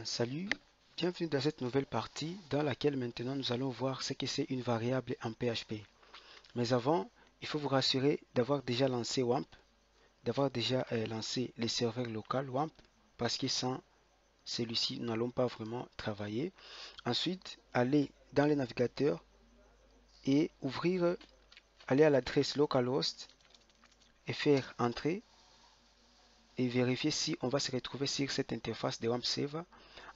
Salut, bienvenue dans cette nouvelle partie dans laquelle maintenant nous allons voir ce que c'est une variable en PHP. Mais avant, il faut vous rassurer d'avoir déjà lancé WAMP, d'avoir déjà lancé les serveurs locaux WAMP, parce que sans celui-ci, nous n'allons pas vraiment travailler. Ensuite, allez dans le navigateur et aller à l'adresse localhost et faire entrer et vérifier si on va se retrouver sur cette interface de WAMP Server.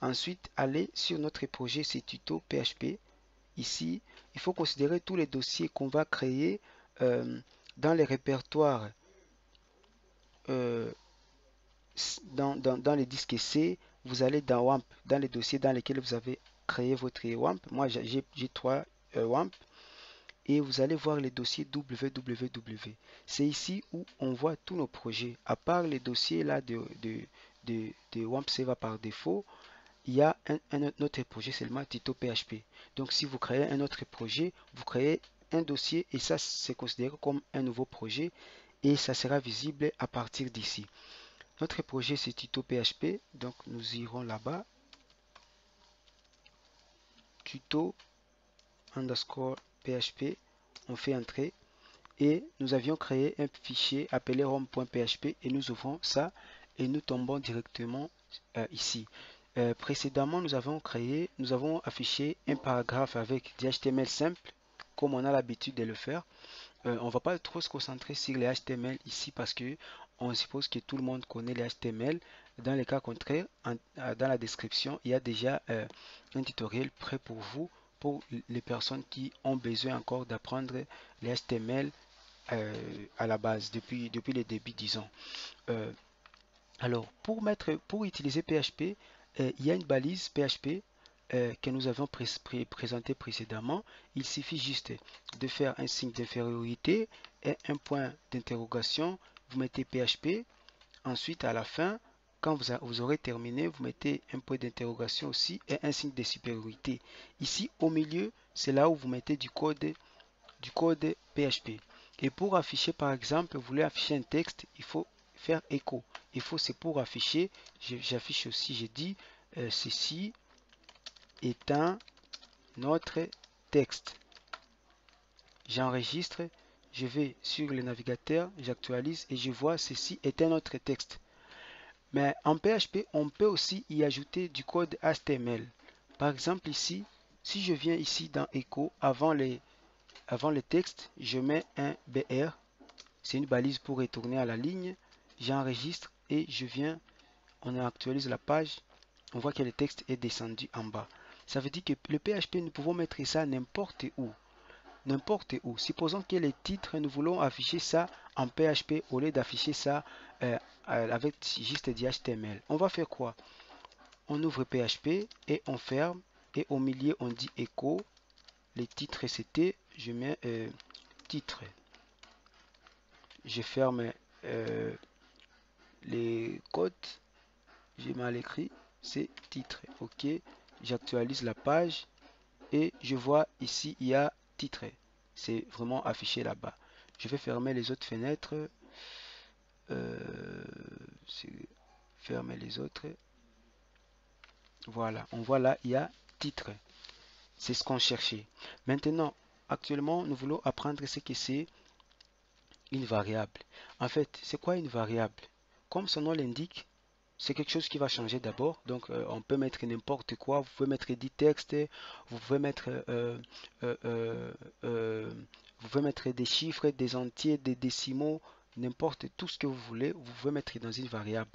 Ensuite, allez sur notre projet C tuto PHP. Ici, il faut considérer tous les dossiers qu'on va créer dans les répertoires, euh, dans les disques C. Vous allez dans WAMP, dans les dossiers dans lesquels vous avez créé votre WAMP. Moi, j'ai 3 WAMP. Et vous allez voir les dossiers www. C'est ici où on voit tous nos projets. À part les dossiers là de WAMP Server par défaut, il y a un autre projet seulement Tuto PHP. Donc si vous créez un autre projet, vous créez un dossier et ça c'est considéré comme un nouveau projet et ça sera visible à partir d'ici. Notre projet c'est Tuto PHP, donc nous irons là-bas. Tuto underscore PHP, on fait entrer et nous avions créé un fichier appelé home.php et nous ouvrons ça et nous tombons directement ici. Précédemment, nous avons affiché un paragraphe avec du HTML simple, comme on a l'habitude de le faire. On ne va pas trop se concentrer sur les HTML ici parce que on suppose que tout le monde connaît les HTML. Dans les cas contraires, dans la description, il y a déjà un tutoriel prêt pour vous, pour les personnes qui ont besoin encore d'apprendre les HTML à la base, depuis le début, disons. Alors, pour utiliser PHP, il y a une balise PHP que nous avons présentée précédemment. Il suffit juste de faire un signe d'infériorité et un point d'interrogation. Vous mettez PHP. Ensuite, à la fin, quand vous aurez terminé, vous mettez un point d'interrogation aussi et un signe de supériorité. Ici, au milieu, c'est là où vous mettez du code PHP. Et pour afficher, par exemple, vous voulez afficher un texte, il faut faire écho. C'est pour afficher, j'affiche aussi, j'ai dit, ceci est un notre texte. J'enregistre, je vais sur le navigateur, j'actualise et je vois ceci est un autre texte. Mais en PHP, on peut aussi y ajouter du code HTML. Par exemple ici, si je viens ici dans écho, avant le texte, je mets un BR. C'est une balise pour retourner à la ligne. J'enregistre et je viens, on actualise la page. On voit que le texte est descendu en bas. Ça veut dire que le PHP, nous pouvons mettre ça n'importe où. N'importe où. Supposons que les titres, nous voulons afficher ça en PHP au lieu d'afficher ça avec juste du HTML. On va faire quoi? On ouvre PHP et on ferme. Et au milieu, on dit écho. Les titres, c'était, je mets titre. Je ferme les codes. J'ai mal écrit. C'est titre. OK. J'actualise la page. Et je vois ici, il y a titre. C'est vraiment affiché là-bas. Je vais fermer les autres fenêtres. Fermer les autres. Voilà. On voit là, il y a titre. C'est ce qu'on cherchait. Maintenant, actuellement, nous voulons apprendre ce que c'est une variable. En fait, c'est quoi une variable? Comme son nom l'indique, c'est quelque chose qui va changer d'abord. Donc, on peut mettre n'importe quoi. Vous pouvez mettre du texte, vous pouvez mettre, vous pouvez mettre des chiffres, des entiers, des décimaux, n'importe tout ce que vous voulez. Vous pouvez mettre dans une variable.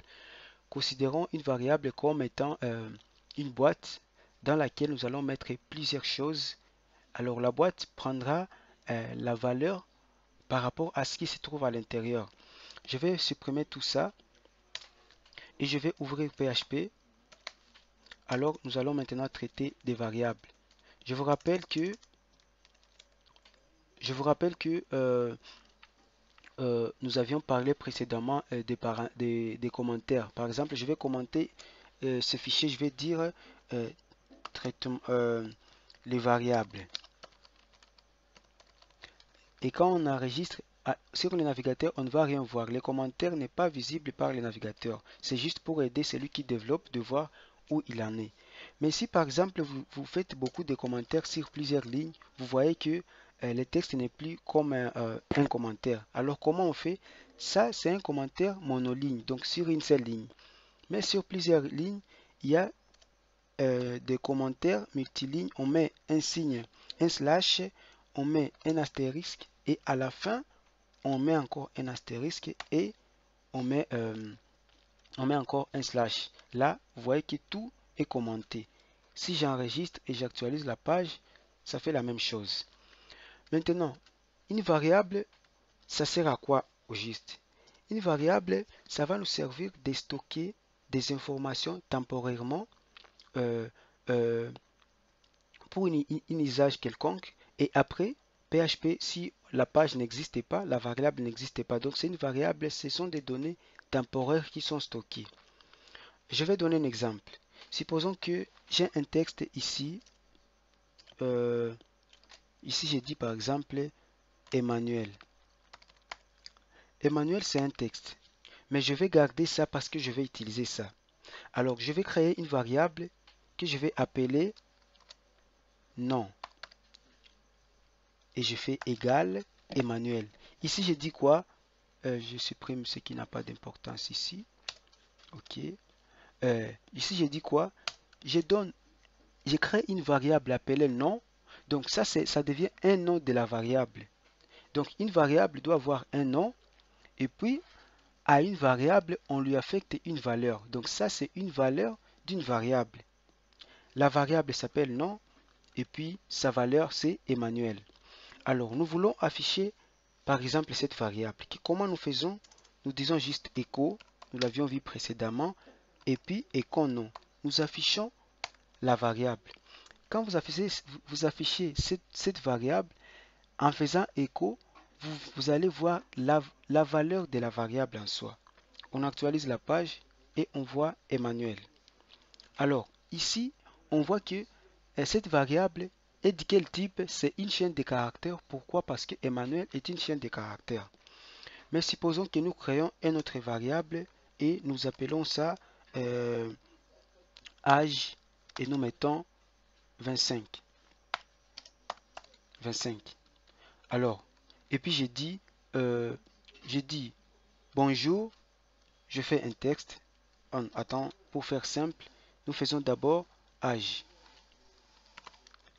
Considérons une variable comme étant une boîte dans laquelle nous allons mettre plusieurs choses. Alors, la boîte prendra la valeur par rapport à ce qui se trouve à l'intérieur. Je vais supprimer tout ça et je vais ouvrir PHP. Alors, nous allons maintenant traiter des variables. Je vous rappelle que nous avions parlé précédemment des commentaires. Par exemple, je vais commenter ce fichier, je vais dire traitement, les variables. Et quand on enregistre sur le navigateur, on ne va rien voir. Les commentaires n'est pas visible par le navigateur. C'est juste pour aider celui qui développe de voir où il en est. Mais si par exemple vous faites beaucoup de commentaires sur plusieurs lignes, vous voyez que le texte n'est plus comme un commentaire. Alors comment on fait? Ça, c'est un commentaire monoligne, donc sur une seule ligne. Mais sur plusieurs lignes, il y a des commentaires multilignes. On met un signe, un slash, on met un astérisque et à la fin, on met encore un astérisque et on met encore un slash. Là, vous voyez que tout est commenté. Si j'enregistre et j'actualise la page, ça fait la même chose. Maintenant, une variable, ça sert à quoi au juste? Une variable, ça va nous servir de stocker des informations temporairement euh, euh, pour un usage quelconque. Et après, PHP, si la page n'existait pas, la variable n'existait pas. Donc c'est une variable, ce sont des données temporaires qui sont stockées. Je vais donner un exemple. Supposons que j'ai un texte ici. Ici, j'ai dit par exemple Emmanuel. Emmanuel, c'est un texte. Mais je vais garder ça parce que je vais utiliser ça. Alors, je vais créer une variable que je vais appeler nom. Et je fais égal Emmanuel. Ici, je dis quoi? Je supprime ce qui n'a pas d'importance ici. OK. Ici, je dis quoi? Je crée une variable appelée nom. Donc ça devient un nom de la variable. Donc une variable doit avoir un nom et puis à une variable, on lui affecte une valeur. Donc ça, c'est une valeur d'une variable. La variable s'appelle nom et puis sa valeur, c'est Emmanuel. Alors nous voulons afficher par exemple cette variable. Comment nous faisons? Nous disons juste echo, nous l'avions vu précédemment, et puis echo nom. Nous affichons la variable. Quand vous affichez cette variable, en faisant écho, vous allez voir la valeur de la variable en soi. On actualise la page et on voit Emmanuel. Alors, ici, on voit que cette variable est de quel type? C'est une chaîne de caractères. Pourquoi? Parce que Emmanuel est une chaîne de caractères. Mais supposons que nous créons une autre variable et nous appelons ça âge et nous mettons 25. 25. Alors, et puis j'ai dit bonjour, je fais un texte. Attends, pour faire simple, nous faisons d'abord âge.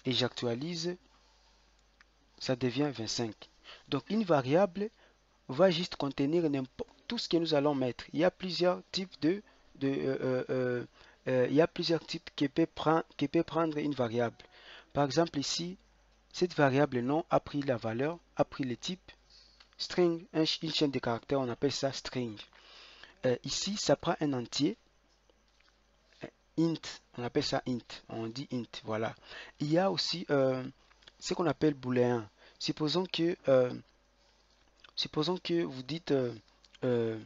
Et j'actualise, ça devient 25. Donc une variable va juste contenir tout ce que nous allons mettre. Il y a plusieurs types il y a plusieurs types qui peut prendre une variable. Par exemple ici, cette variable nom a pris la valeur, a pris le type string, une chaîne de caractères, on appelle ça string. Ici, ça prend un entier, int, on appelle ça int, on dit int, voilà. Il y a aussi ce qu'on appelle booléen. Supposons que vous dites 1,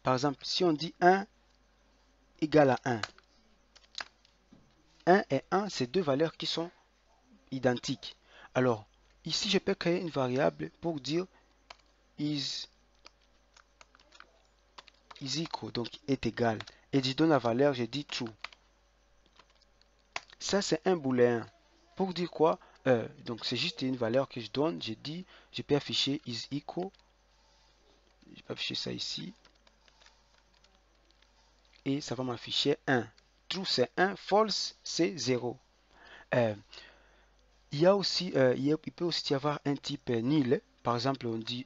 par exemple, si on dit 1 égale à 1. 1 et 1, c'est deux valeurs qui sont identiques. Alors, ici, je peux créer une variable pour dire is equal, donc est égal. Et je donne la valeur, je dis true. Ça, c'est un booléen. Pour dire quoi? Donc, c'est juste une valeur que je donne. Je dis, je peux afficher is equal. Je peux afficher ça ici. Et ça va m'afficher 1. True, c'est 1. False, c'est 0. Il y a aussi, il peut aussi y avoir un type nil. Par exemple, on dit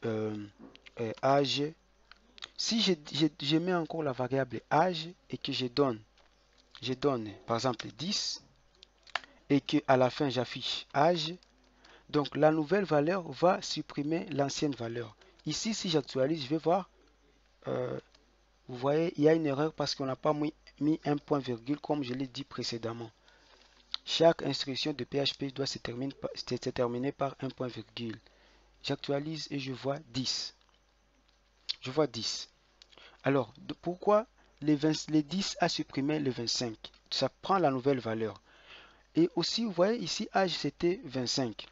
âge. Si je mets encore la variable âge et que je donne par exemple 10 et que à la fin j'affiche âge, donc la nouvelle valeur va supprimer l'ancienne valeur. Ici, si j'actualise, je vais voir, vous voyez, il y a une erreur parce qu'on n'a pas mis un point virgule comme je l'ai dit précédemment. Chaque instruction de PHP doit se terminer par un point virgule. J'actualise et je vois 10. Je vois 10. Alors, pourquoi les 10 a supprimé le 25? Ça prend la nouvelle valeur. Et aussi, vous voyez ici, âge c'était 25.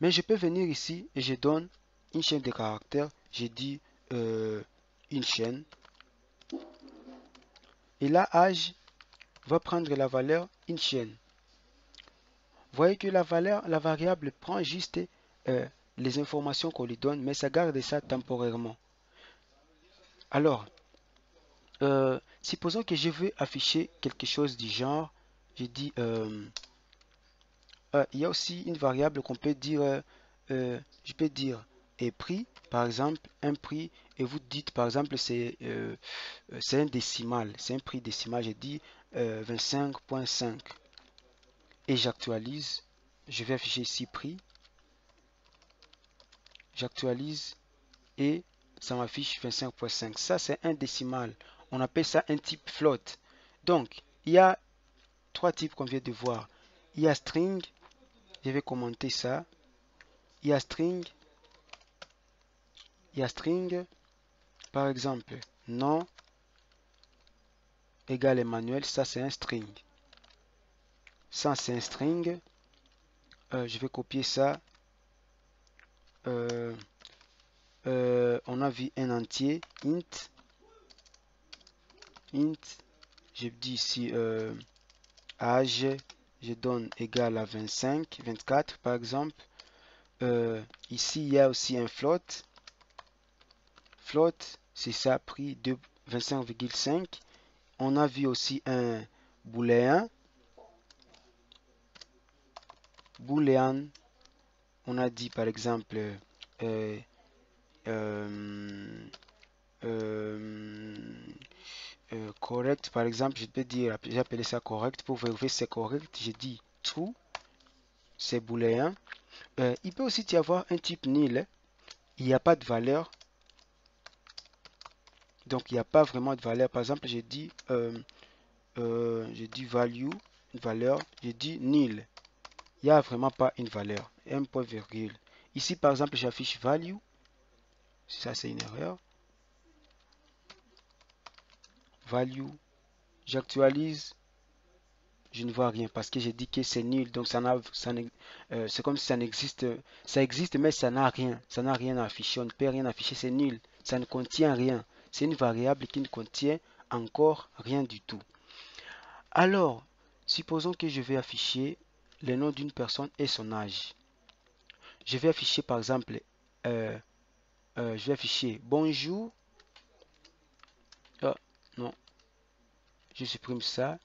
Mais je peux venir ici et je donne une chaîne de caractères. J'ai dit une chaîne. Et là, âge va prendre la valeur une chaîne. Vous voyez que la variable prend juste les informations qu'on lui donne, mais ça garde ça temporairement. Alors, supposons que je veux afficher quelque chose du genre, je dis, il y a aussi une variable qu'on peut dire, je peux dire prix, par exemple, un prix, et vous dites, par exemple, c'est un décimal, c'est un prix décimal, je dis 25,5 et j'actualise, je vais afficher ici prix, j'actualise et ça m'affiche 25,5. Ça, c'est un décimal. On appelle ça un type float. Donc, il y a trois types qu'on vient de voir. Il y a string, je vais commenter ça. Il y a string, par exemple, nom égale Emmanuel, ça c'est un string. Ça c'est un string. Je vais copier ça. On a vu un entier, int, je dis ici âge, je donne égal à 25, 24 par exemple. Ici, il y a aussi un float. Float, c'est ça, prix de 25,5. On a vu aussi un booléen. Boolean, on a dit par exemple euh, euh, correct, par exemple, je peux dire, j'ai appelé ça correct. Pour vérifier si c'est correct, je dis true, c'est booléen. Il peut aussi y avoir un type nil. Il n'y a pas de valeur. Donc, il n'y a pas vraiment de valeur. Par exemple, j'ai dit value, une valeur, j'ai dit nil. Il n'y a vraiment pas une valeur, un point virgule. Ici, par exemple, j'affiche value. Ça, c'est une erreur. Value, j'actualise, je ne vois rien parce que j'ai dit que c'est nul. Donc, c'est comme si ça n'existe. Ça existe, mais ça n'a rien. Ça n'a rien à afficher. On ne peut rien afficher. C'est nul. Ça ne contient rien. C'est une variable qui ne contient encore rien du tout. Alors, supposons que je vais afficher le nom d'une personne et son âge. Je vais afficher par exemple, je vais afficher bonjour. Ah, non, je supprime ça.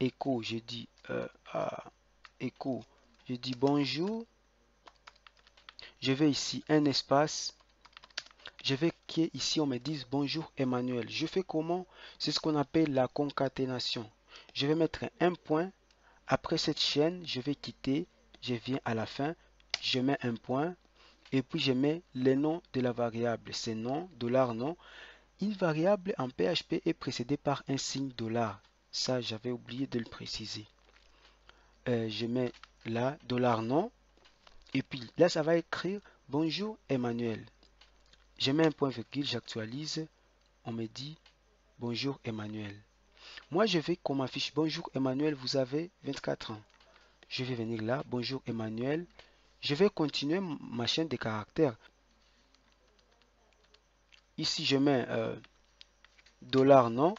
Écho, je dis écho, je dis bonjour. Je vais ici un espace. Je vais qu'ici on me dise bonjour Emmanuel. Je fais comment? C'est ce qu'on appelle la concaténation. Je vais mettre un point. Après cette chaîne, je vais quitter. Je viens à la fin. Je mets un point. Et puis je mets le nom de la variable. C'est nom, $nom. Une variable en PHP est précédée par un signe $. Ça, j'avais oublié de le préciser. Je mets là $nom. Et puis là, ça va écrire bonjour Emmanuel. Je mets un point virgule, j'actualise. On me dit bonjour Emmanuel. Moi, je vais qu'on m'affiche bonjour Emmanuel, vous avez 24 ans. Je vais venir là, bonjour Emmanuel. Je vais continuer ma chaîne de caractères. Ici, je mets $nom.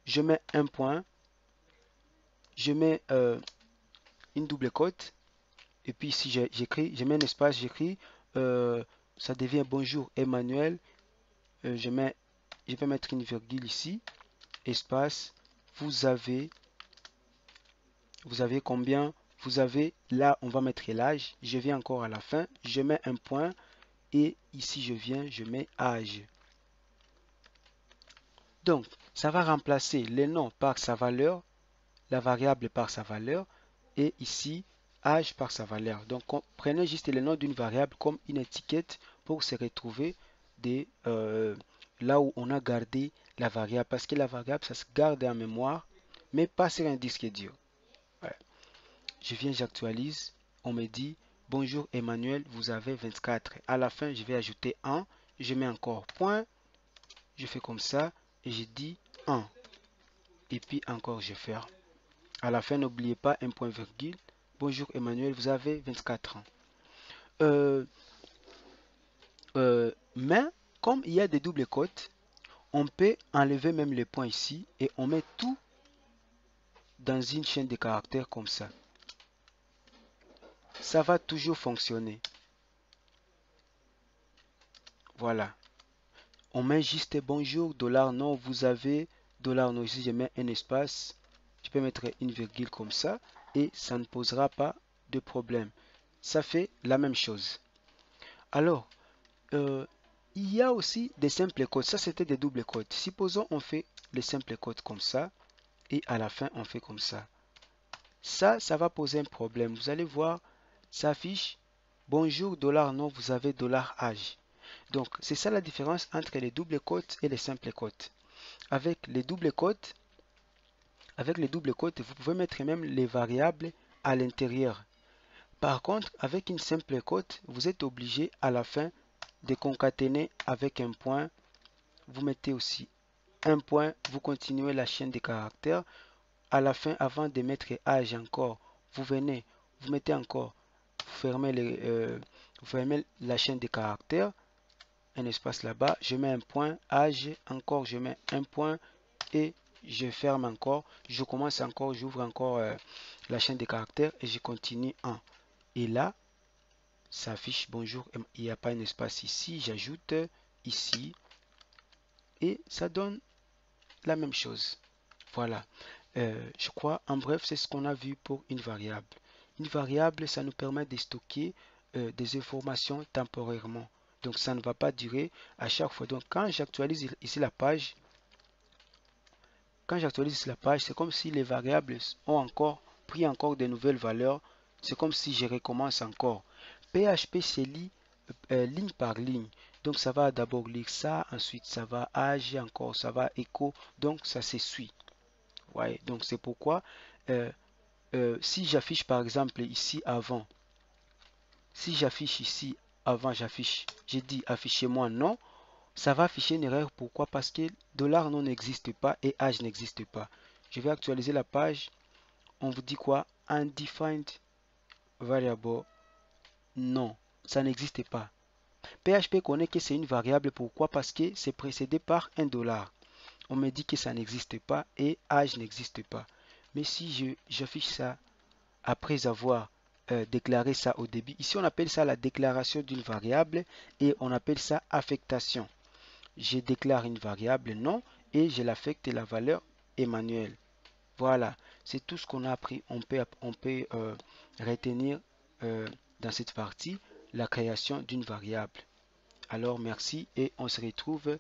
Je mets un point. Je mets une double cote. Et puis ici, j'écris, je mets un espace, j'écris. Ça devient bonjour Emmanuel. Je vais mettre une virgule ici. Espace. Vous avez combien? Vous avez, là, on va mettre l'âge. Je viens encore à la fin. Je mets un point. Et ici, je viens, je mets âge. Donc, ça va remplacer le nom par sa valeur, la variable par sa valeur, et ici, âge par sa valeur. Donc, prenez juste le nom d'une variable comme une étiquette pour se retrouver là où on a gardé la variable. Parce que la variable, ça se garde en mémoire, mais pas sur un disque dur. Ouais. Je viens, j'actualise. On me dit, bonjour Emmanuel, vous avez 24. À la fin, je vais ajouter 1. Je mets encore point. Je fais comme ça et je dis 1. Et puis encore, je ferme. À la fin, n'oubliez pas un point virgule. Bonjour Emmanuel, vous avez 24 ans. Mais comme il y a des doubles cotes, On peut enlever même les points ici et on met tout dans une chaîne de caractères comme ça. Ça va toujours fonctionner. Voilà. On met juste bonjour, $non, vous avez, $non. Ici, je mets un espace. Je peux mettre une virgule comme ça et ça ne posera pas de problème. Ça fait la même chose. Alors, il y a aussi des simples codes. Ça, c'était des doubles codes. Supposons on fait les simples codes comme ça et à la fin, on fait comme ça. Ça va poser un problème. Vous allez voir, ça affiche bonjour, $non, vous avez $âge. Donc, c'est ça la différence entre les doubles quotes et les simples quotes. Avec les doubles quotes, vous pouvez mettre même les variables à l'intérieur. Par contre, avec une simple quote, vous êtes obligé à la fin de concaténer avec un point. Vous mettez aussi un point, vous continuez la chaîne de caractères. À la fin, avant de mettre âge encore, vous venez, vous mettez encore, vous fermez la chaîne de caractères, un espace là-bas, je mets un point, âge, encore je mets un point et je ferme encore, je commence encore, j'ouvre encore la chaîne de caractères et je continue en. Et là, ça affiche bonjour, il n'y a pas un espace ici, j'ajoute ici et ça donne la même chose. Voilà. Je crois, en bref, c'est ce qu'on a vu pour une variable. Une variable, ça nous permet de stocker des informations temporairement. Donc, ça ne va pas durer à chaque fois. Donc, quand j'actualise ici la page, c'est comme si les variables ont encore pris encore de nouvelles valeurs. C'est comme si je recommence encore. PHP se lit ligne par ligne. Donc, ça va d'abord lire ça, ensuite ça va âge, encore ça va écho. Donc, ça se suit. Ouais, donc c'est pourquoi si j'affiche par exemple ici avant, si j'affiche ici avant, j'ai dit affichez-moi non, ça va afficher une erreur. Pourquoi? Parce que $non n'existe pas et âge n'existe pas. Je vais actualiser la page. On vous dit quoi? Undefined variable. Non, ça n'existe pas. PHP connaît que c'est une variable. Pourquoi? Parce que c'est précédé par $. On me dit que ça n'existe pas et âge n'existe pas. Mais si j'affiche ça après avoir déclaré ça au début, ici on appelle ça la déclaration d'une variable et on appelle ça affectation. Je déclare une variable non et je l'affecte la valeur Emmanuel. Voilà, c'est tout ce qu'on a appris. On peut retenir dans cette partie la création d'une variable. Alors merci et on se retrouve